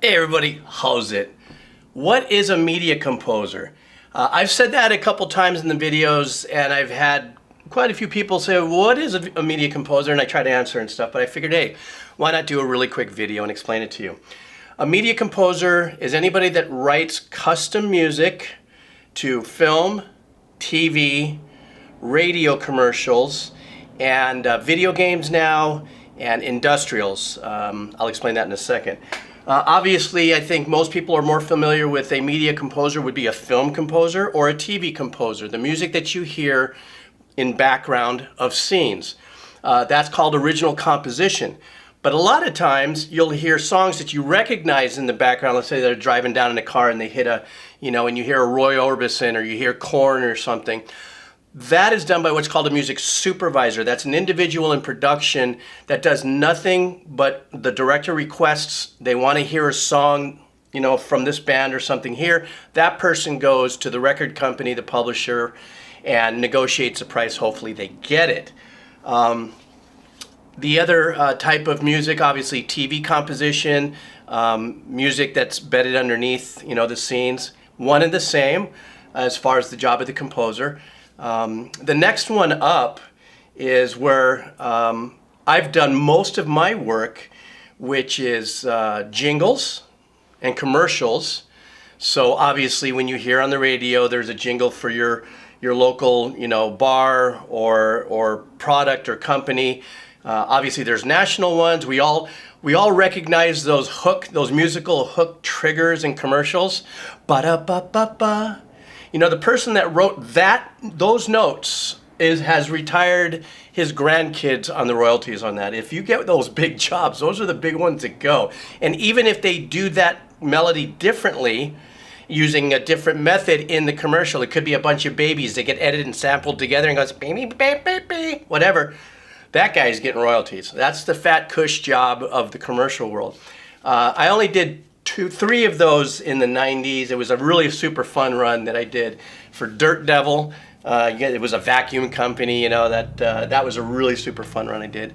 Hey everybody, how's it? What is a media composer? I've said that a couple times in the videos, and I've had quite a few people say, what is a media composer? And I try to answer and stuff, but I figured, hey, why not do a really quick video and explain it to you? A media composer is anybody that writes custom music to film, TV, radio commercials, and video games now, and industrials. I'll explain that in a second. Obviously, I think most people are more familiar with a media composer would be a film composer or a TV composer, the music that you hear in background of scenes. That's called original composition. But a lot of times you'll hear songs that you recognize in the background. Let's say they're driving down in a car and they hit a, and you hear a Roy Orbison or you hear Korn or something. That is done by what's called a music supervisor. That's an individual in production that does nothing but the director requests, they want to hear a song, from this band or something here. That person goes to the record company, the publisher, and negotiates a price. Hopefully they get it. The other type of music, obviously TV composition, music that's bedded underneath, the scenes, one and the same as far as the job of the composer. The next one up is where I've done most of my work, which is jingles and commercials. So obviously when you hear on the radio there's a jingle for your local bar or product or company. Obviously there's national ones. We all recognize those musical hook triggers in commercials. Ba-da-ba-ba-ba. The person that wrote those notes has retired his grandkids on the royalties on that. If you get those big jobs, those are the big ones that go. And even if they do that melody differently, using a different method in the commercial, it could be a bunch of babies that get edited and sampled together and goes, baby, baby, baby, whatever. That guy's getting royalties. That's the fat cush job of the commercial world. I only did three of those in the 90s. It was a really super fun run that I did for Dirt Devil. It was a vacuum company, that was a really super fun run I did.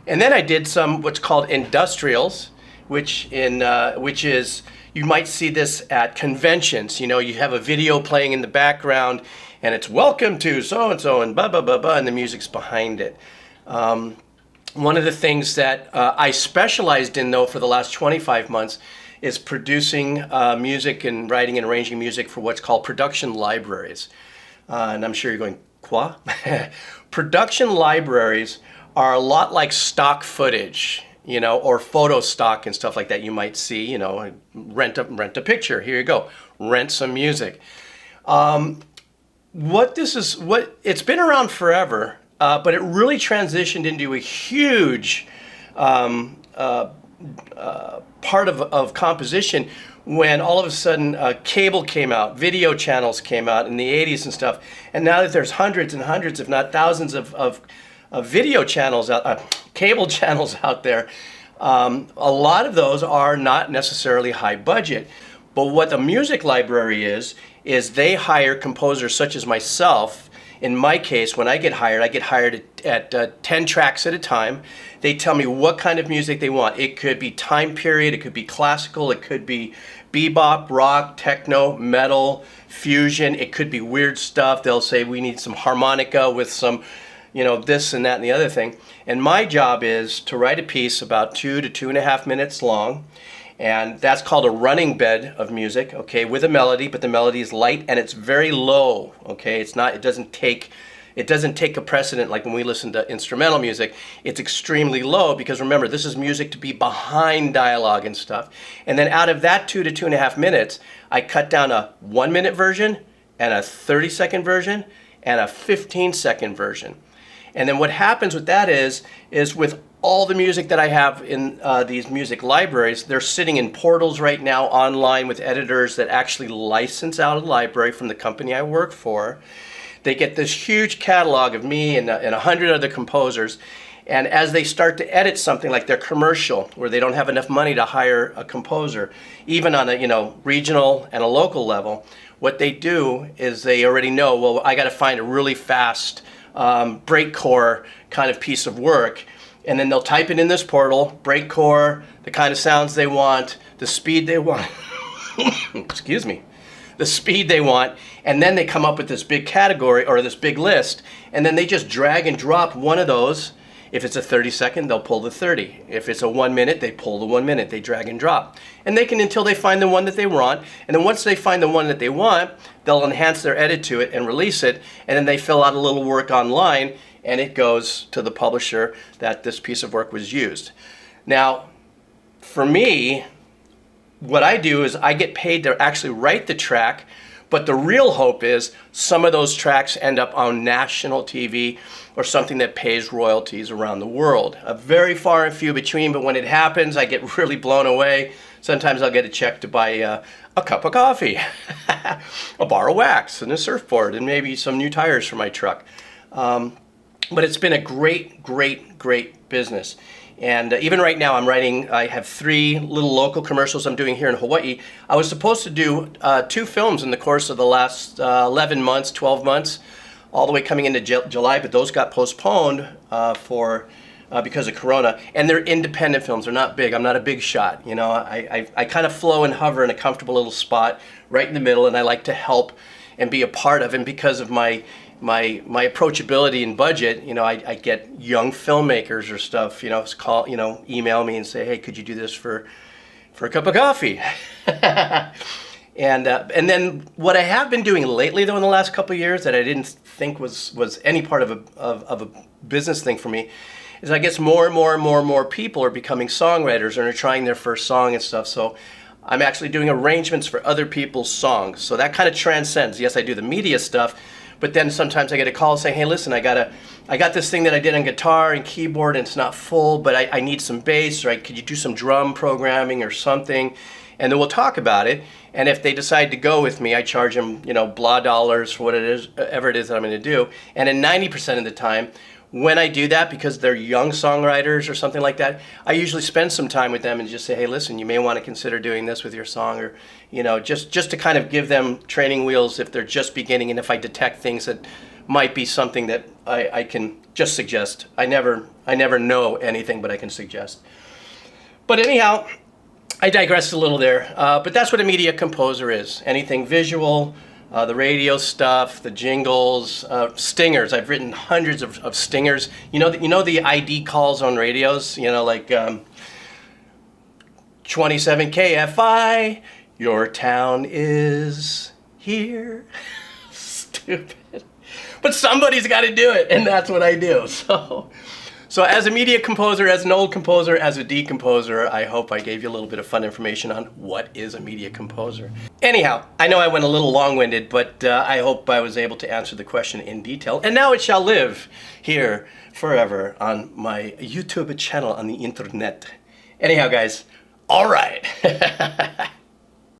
And then I did some what's called industrials, which is, you might see this at conventions. You have a video playing in the background and it's welcome to so-and-so and blah, blah, blah, blah, and the music's behind it. One of the things that I specialized in, though, for the last 25 months is producing music and writing and arranging music for what's called production libraries. And I'm sure you're going, quoi? Production libraries are a lot like stock footage, or photo stock and stuff like that you might see, rent a picture, here you go, rent some music. It's been around forever, but it really transitioned into a huge part of composition when all of a sudden cable came out, video channels came out in the 80s and stuff. And now that there's hundreds and hundreds, if not thousands of video channels, cable channels out there, a lot of those are not necessarily high budget. But what the music library is they hire composers such as myself. In my case, when I get hired at 10 tracks at a time. They tell me what kind of music they want. It could be time period, it could be classical, it could be bebop, rock, techno, metal, fusion, it could be weird stuff. They'll say we need some harmonica with some, this and that and the other thing. And my job is to write a piece about 2 to 2.5 minutes long. And that's called a running bed of music, okay, with a melody, but the melody is light and it's very low, okay? It doesn't take a precedent like when we listen to instrumental music. It's extremely low because remember, this is music to be behind dialogue and stuff. And then out of that 2 to 2.5 minutes, I cut down a 1-minute version and a 30-second version and a 15-second version. And then what happens with that is with all the music that I have in these music libraries, they're sitting in portals right now online with editors that actually license out a library from the company I work for. They get this huge catalog of me and 100 other composers. And as they start to edit something like their commercial, where they don't have enough money to hire a composer, even on a regional and a local level, what they do is they already know, well, I got to find a really fast breakcore kind of piece of work. and then they'll type it in this portal, breakcore, the kind of sounds they want, the speed they want, excuse me, the speed they want, and then they come up with this big category or this big list, and then they just drag and drop one of those. If it's a 30-second, they'll pull the 30. If it's a 1 minute, they pull the 1 minute. They drag and drop. And they can until they find the one that they want. And then once they find the one that they want, they'll enhance their edit to it and release it. And then they fill out a little work online, and it goes to the publisher that this piece of work was used. Now, for me, what I do is I get paid to actually write the track, but the real hope is some of those tracks end up on national TV or something that pays royalties around the world. Very far and few between, but when it happens, I get really blown away. Sometimes I'll get a check to buy a cup of coffee, a bar of wax, and a surfboard, and maybe some new tires for my truck. But it's been a great, great, great business. And even right now, I have 3 little local commercials I'm doing here in Hawaii. I was supposed to do 2 films in the course of the last 11 months, 12 months, all the way coming into July, but those got postponed because of Corona. And they're independent films. They're not big. I'm not a big shot. You know, I kind of flow and hover in a comfortable little spot right in the middle, and I like to help and be a part of. And because of my approachability and budget, you know, I get young filmmakers or stuff, you know, email me and say, hey, could you do this for a cup of coffee? And then what I have been doing lately, though, in the last couple of years that I didn't think was any part of a business thing for me, is I guess more and more people are becoming songwriters and are trying their first song and stuff. So I'm actually doing arrangements for other people's songs. So that kind of transcends. Yes, I do the media stuff, but then sometimes I get a call saying, hey, listen, I got this thing that I did on guitar and keyboard and it's not full, but I need some bass, right? Could you do some drum programming or something? And then we'll talk about it. And if they decide to go with me, I charge them, you know, blah dollars for whatever it is that I'm going to do. And in 90% of the time, when I do that, because they're young songwriters or something like that, I usually spend some time with them and just say, hey, listen, you may want to consider doing this with your song, or, you know, just to kind of give them training wheels if they're just beginning, and if I detect things that might be something that I can just suggest. I never know anything, but I can suggest. But anyhow, I digressed a little there, but that's what a media composer is. Anything visual, the radio stuff, the jingles, stingers. I've written hundreds of stingers. You know the ID calls on radios. You know, like 27 KFI, your town is here. Stupid. But somebody's got to do it, and that's what I do. So as a media composer, as an old composer, as a decomposer, I hope I gave you a little bit of fun information on what is a media composer. Anyhow, I know I went a little long-winded, but I hope I was able to answer the question in detail. And now it shall live here forever on my YouTube channel on the internet. Anyhow, guys, all right.